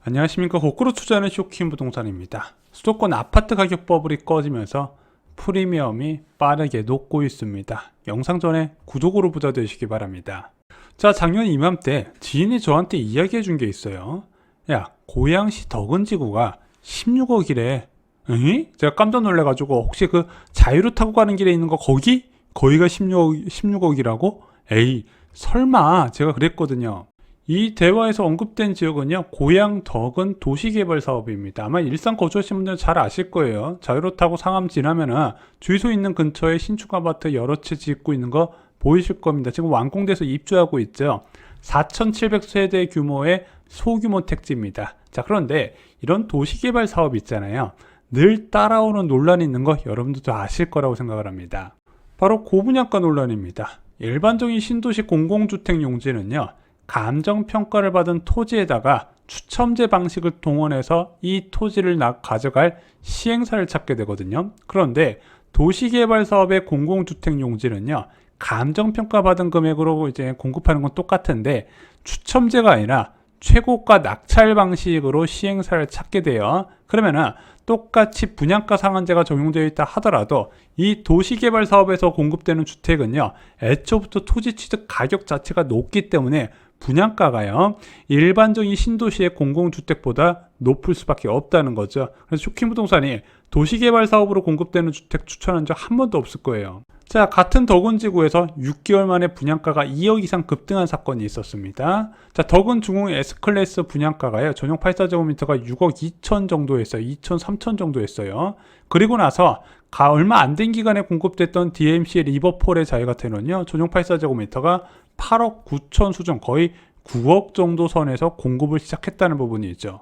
안녕하십니까. 거꾸로 투자하는 쇼킹 부동산입니다. 수도권 아파트 가격 버블이 꺼지면서 프리미엄이 빠르게 녹고 있습니다. 영상 전에 구독으로 부자 되시기 바랍니다. 자, 작년 이맘때 지인이 저한테 이야기해 준 게 있어요. 야, 고양시 덕은지구가 16억이래. 응? 제가 깜짝 놀래가지고 혹시 그 자유로 타고 가는 길에 있는 거 거기가 16억이라고? 에이, 설마. 제가 그랬거든요. 이 대화에서 언급된 지역은요, 고양 덕은 도시개발 사업입니다. 아마 일산 거주하시는 분들은 잘 아실 거예요. 자유로 타고 상암 지나면은 주유소 있는 근처에 신축 아파트 여러 채 짓고 있는 거 보이실 겁니다. 지금 완공돼서 입주하고 있죠. 4,700세대 규모의 소규모 택지입니다. 자, 그런데 이런 도시개발 사업 있잖아요. 늘 따라오는 논란이 있는 거 여러분들도 아실 거라고 생각을 합니다. 바로 고분양가 논란입니다. 일반적인 신도시 공공주택 용지는요, 감정평가를 받은 토지에다가 추첨제 방식을 동원해서 이 토지를 가져갈 시행사를 찾게 되거든요. 그런데 도시개발 사업의 공공주택 용지는요, 감정평가 받은 금액으로 이제 공급하는 건 똑같은데 추첨제가 아니라 최고가 낙찰 방식으로 시행사를 찾게 돼요. 그러면은 똑같이 분양가 상한제가 적용되어 있다 하더라도 이 도시개발 사업에서 공급되는 주택은요, 애초부터 토지 취득 가격 자체가 높기 때문에 분양가가요, 일반적인 신도시의 공공주택보다 높을 수밖에 없다는 거죠. 그래서 쇼킹부동산이 도시개발 사업으로 공급되는 주택 추천한 적 한 번도 없을 거예요. 자, 같은 덕은지구에서 6개월 만에 분양가가 2억 이상 급등한 사건이 있었습니다. 자, 덕은중흥 S클래스 분양가가요, 전용 84제곱미터가 6억 2천 정도 했어요. 2천, 3천 정도 했어요. 그리고 나서 얼마 안 된 기간에 공급됐던 DMC의 리버폴의 자유 같은 경우는요, 전용 84제곱미터가 8억 9천 수준, 거의 9억 정도 선에서 공급을 시작했다는 부분이 있죠.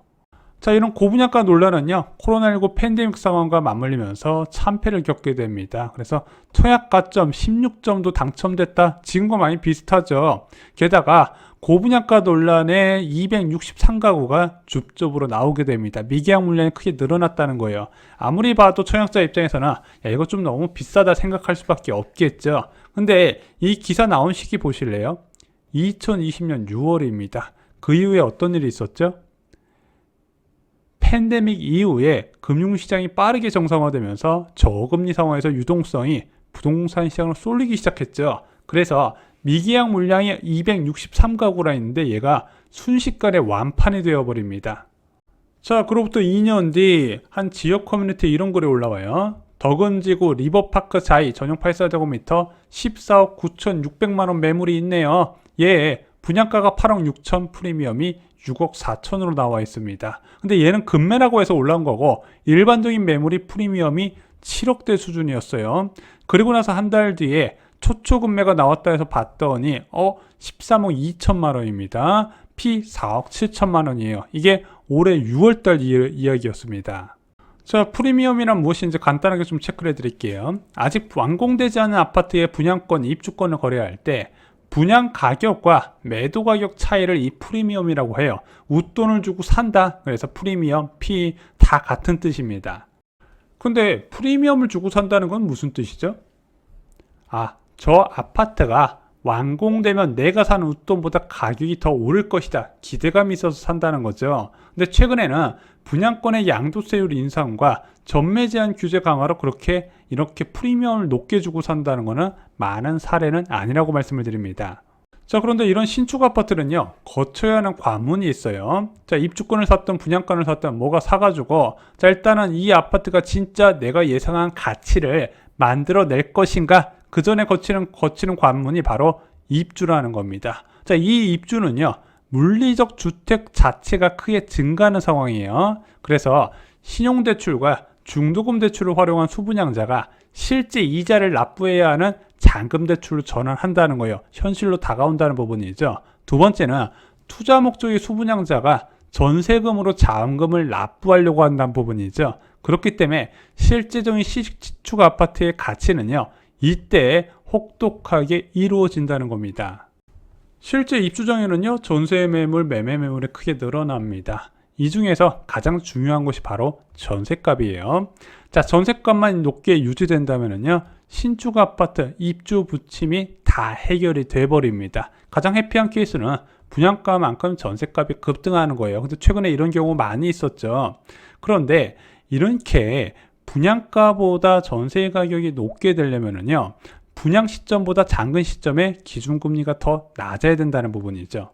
자, 이런 고분양가 논란은요, 코로나19 팬데믹 상황과 맞물리면서 참패를 겪게 됩니다. 그래서 청약가점 16점도 당첨됐다. 지금과 많이 비슷하죠. 게다가 고분양가 논란에 263가구가 줍줍으로 나오게 됩니다. 미계약 물량이 크게 늘어났다는 거예요. 아무리 봐도 청약자 입장에서는 야, 이거 좀 너무 비싸다 생각할 수밖에 없겠죠. 근데 이 기사 나온 시기 보실래요? 2020년 6월입니다. 그 이후에 어떤 일이 있었죠? 팬데믹 이후에 금융시장이 빠르게 정상화되면서 저금리 상황에서 유동성이 부동산 시장으로 쏠리기 시작했죠. 그래서 미계약 물량이 263가구라 있는데 얘가 순식간에 완판이 되어버립니다. 자, 그로부터 2년 뒤 한 지역 커뮤니티에 이런 글이 올라와요. 덕은지구 리버파크 자이 전용 84제곱미터 14억 9,600만원 매물이 있네요. 예, 분양가가 8억 6천, 프리미엄이 6억 4천으로 나와 있습니다. 근데 얘는 급매라고 해서 올라온 거고 일반적인 매물이 프리미엄이 7억대 수준이었어요. 그리고 나서 한 달 뒤에 초초급매가 나왔다 해서 봤더니 13억 2천만 원입니다. 피 4억 7천만 원이에요. 이게 올해 6월달 이야기였습니다. 자, 프리미엄이란 무엇인지 간단하게 좀 체크를 해드릴게요. 아직 완공되지 않은 아파트의 분양권, 입주권을 거래할 때 분양 가격과 매도 가격 차이를 이 프리미엄이라고 해요. 웃돈을 주고 산다. 그래서 프리미엄, 피 다 같은 뜻입니다. 근데 프리미엄을 주고 산다는 건 무슨 뜻이죠? 저 아파트가 완공되면 내가 사는 웃돈보다 가격이 더 오를 것이다. 기대감이 있어서 산다는 거죠. 근데 최근에는 분양권의 양도세율 인상과 전매 제한 규제 강화로 이렇게 프리미엄을 높게 주고 산다는 것은 많은 사례는 아니라고 말씀을 드립니다. 자, 그런데 이런 신축 아파트는요, 거쳐야 하는 관문이 있어요. 자, 입주권을 샀든 분양권을 샀든 뭐가 사가지고, 자, 일단은 이 아파트가 진짜 내가 예상한 가치를 만들어낼 것인가, 그 전에 거치는 관문이 바로 입주라는 겁니다. 자, 이 입주는요, 물리적 주택 자체가 크게 증가하는 상황이에요. 그래서 신용대출과 중도금 대출을 활용한 수분양자가 실제 이자를 납부해야 하는 잔금대출로 전환한다는 거예요. 현실로 다가온다는 부분이죠. 두 번째는 투자 목적의 수분양자가 전세금으로 자금을 납부하려고 한다는 부분이죠. 그렇기 때문에 실제적인 신축 아파트의 가치는요, 이때 혹독하게 이루어진다는 겁니다. 실제 입주장에는요, 전세 매물, 매매 매물이 크게 늘어납니다. 이 중에서 가장 중요한 것이 바로 전셋값이에요. 자, 전세값만 높게 유지된다면은요, 신축 아파트 입주 부침이 다 해결이 돼버립니다. 가장 해피한 케이스는 분양가만큼 전세값이 급등하는 거예요. 근데 최근에 이런 경우 많이 있었죠. 그런데 이렇게 분양가보다 전세 가격이 높게 되려면은요, 분양 시점보다 작은 시점에 기준금리가 더 낮아야 된다는 부분이죠.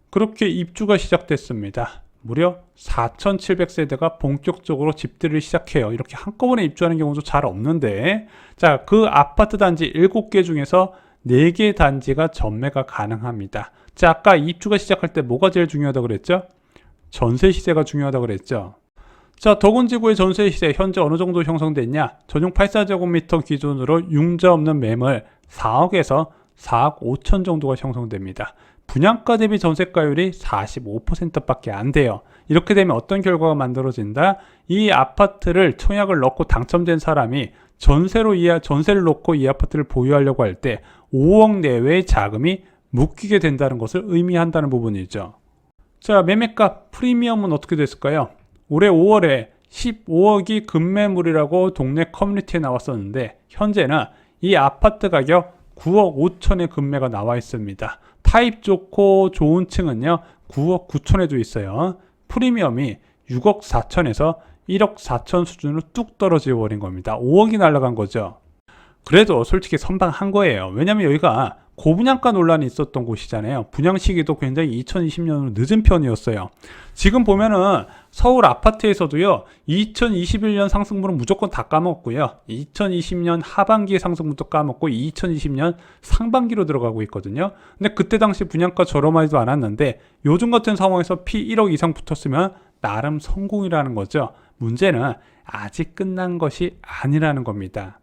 그렇게 입주가 시작됐습니다. 무려 4,700세대가 본격적으로 집들이를 시작해요. 이렇게 한꺼번에 입주하는 경우도 잘 없는데, 자, 그 아파트 단지 7개 중에서 4개 단지가 전매가 가능합니다. 자, 아까 입주가 시작할 때 뭐가 제일 중요하다고 그랬죠? 전세 시세가 중요하다고 그랬죠. 자, 덕운지구의 전세 시세 현재 어느 정도 형성됐냐? 전용 84제곱미터 기준으로 융자 없는 매물 4억에서 4억 5천 정도가 형성됩니다. 분양가 대비 전세가율이 45%밖에 안 돼요. 이렇게 되면 어떤 결과가 만들어진다? 이 아파트를 청약을 넣고 당첨된 사람이 전세를 놓고 이 아파트를 보유하려고 할 때 5억 내외의 자금이 묶이게 된다는 것을 의미한다는 부분이죠. 자, 매매가 프리미엄은 어떻게 됐을까요? 올해 5월에 15억이 급매물이라고 동네 커뮤니티에 나왔었는데, 현재는 이 아파트 가격 9억 5천의 급매가 나와 있습니다. 타입 좋고 좋은 층은요 9억 9천에도 있어요. 프리미엄이 6억 4천에서 1억 4천 수준으로 뚝 떨어져 버린 겁니다. 5억이 날아간 거죠. 그래도 솔직히 선방한 거예요. 왜냐면 여기가 고분양가 논란이 있었던 곳이잖아요. 분양 시기도 굉장히 2020년으로 늦은 편이었어요. 지금 보면은 서울 아파트에서도요, 2021년 상승분은 무조건 다 까먹고요, 2020년 하반기의 상승분도 까먹고 2020년 상반기로 들어가고 있거든요. 근데 그때 당시 분양가 저렴하지도 않았는데 요즘 같은 상황에서 피 1억 이상 붙었으면 나름 성공이라는 거죠. 문제는 아직 끝난 것이 아니라는 겁니다.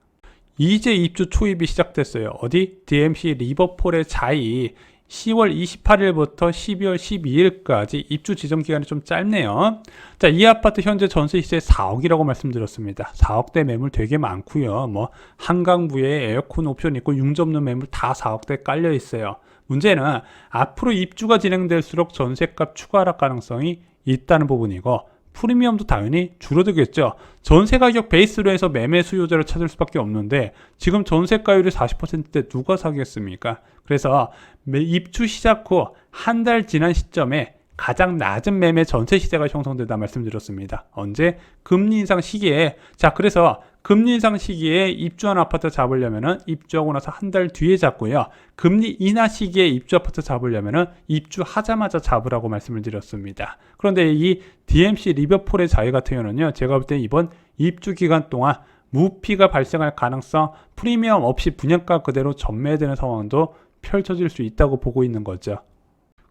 이제 입주 초입이 시작됐어요. 어디? DMC 리버폴의 자이 10월 28일부터 12월 12일까지 입주 지정 기간이 좀 짧네요. 자, 이 아파트 현재 전세 시세 4억이라고 말씀드렸습니다. 4억대 매물 되게 많고요. 뭐 한강부에 에어컨 옵션 있고 융자 없는 매물 다 4억대 깔려 있어요. 문제는 앞으로 입주가 진행될수록 전세값 추가 하락 가능성이 있다는 부분이고, 프리미엄도 당연히 줄어들겠죠. 전세 가격 베이스로 해서 매매 수요자를 찾을 수밖에 없는데 지금 전세가율이 40%대 누가 사겠습니까? 그래서 입주 시작 후 한 달 지난 시점에 가장 낮은 매매 전세 시세가 형성된다 말씀드렸습니다. 언제? 금리 인상 시기에. 자, 그래서 금리 인상 시기에 입주한 아파트 잡으려면은 입주하고 나서 한 달 뒤에 잡고요. 금리 인하 시기에 입주 아파트 잡으려면은 입주하자마자 잡으라고 말씀을 드렸습니다. 그런데 이 DMC 리버폴의 자유 같은 경우는요, 제가 볼 때 이번 입주 기간 동안 무피가 발생할 가능성, 프리미엄 없이 분양가 그대로 전매되는 상황도 펼쳐질 수 있다고 보고 있는 거죠.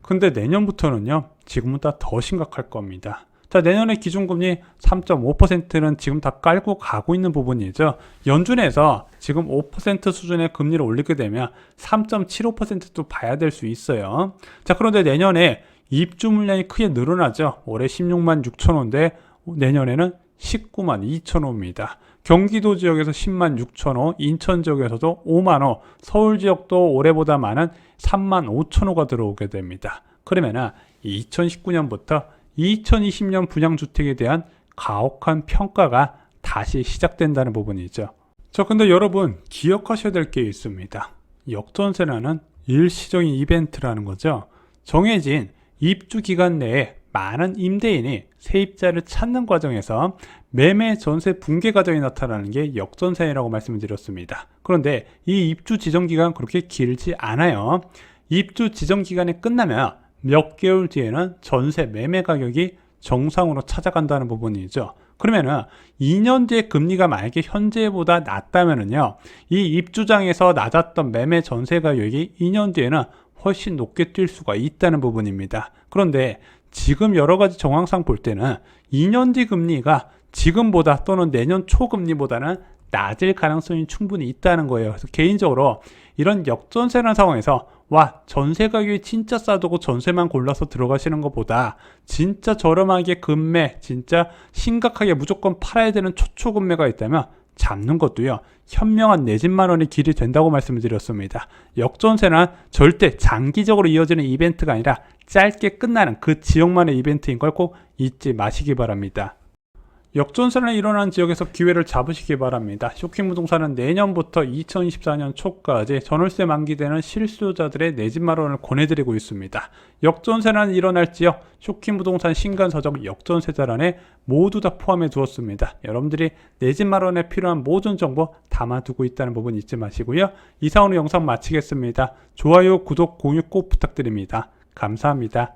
근데 내년부터는요, 지금보다 더 심각할 겁니다. 자, 내년에 기준금리 3.5%는 지금 다 깔고 가고 있는 부분이죠. 연준에서 지금 5% 수준의 금리를 올리게 되면 3.75%도 봐야 될 수 있어요. 자, 그런데 내년에 입주 물량이 크게 늘어나죠. 올해 16만 6천 호인데 내년에는 19만 2천 호입니다. 경기도 지역에서 10만 6천 호, 인천 지역에서도 5만 호, 서울 지역도 올해보다 많은 3만 5천 호가 들어오게 됩니다. 그러면은 2019년부터 2020년 분양주택에 대한 가혹한 평가가 다시 시작된다는 부분이죠. 자, 근데 여러분 기억하셔야 될 게 있습니다. 역전세라는 일시적인 이벤트라는 거죠. 정해진 입주 기간 내에 많은 임대인이 세입자를 찾는 과정에서 매매 전세 붕괴 과정이 나타나는 게 역전세라고 말씀을 드렸습니다. 그런데 이 입주 지정 기간 그렇게 길지 않아요. 입주 지정 기간이 끝나면 몇 개월 뒤에는 전세 매매 가격이 정상으로 찾아간다는 부분이죠. 그러면은 2년 뒤에 금리가 만약에 현재보다 낮다면은요, 이 입주장에서 낮았던 매매 전세 가격이 2년 뒤에는 훨씬 높게 뛸 수가 있다는 부분입니다. 그런데 지금 여러 가지 정황상 볼 때는 2년 뒤 금리가 지금보다 또는 내년 초 금리보다는 낮을 가능성이 충분히 있다는 거예요. 그래서 개인적으로 이런 역전세라는 상황에서 전세 가격이 진짜 싸두고 전세만 골라서 들어가시는 것보다 진짜 저렴하게 금매, 진짜 심각하게 무조건 팔아야 되는 초초금매가 있다면 잡는 것도요, 현명한 내 집 마련의 길이 된다고 말씀을 드렸습니다. 역전세는 절대 장기적으로 이어지는 이벤트가 아니라 짧게 끝나는 그 지역만의 이벤트인 걸 꼭 잊지 마시기 바랍니다. 역전세가 일어난 지역에서 기회를 잡으시기 바랍니다. 쇼킹부동산은 내년부터 2024년 초까지 전월세 만기되는 실수요자들의 내 집 마련을 권해드리고 있습니다. 역전세는 일어날 지역, 쇼킹부동산 신간서적 역전세자란에 모두 다 포함해 두었습니다. 여러분들이 내 집 마련에 필요한 모든 정보 담아두고 있다는 부분 잊지 마시고요. 이상 오늘 영상 마치겠습니다. 좋아요, 구독, 공유 꼭 부탁드립니다. 감사합니다.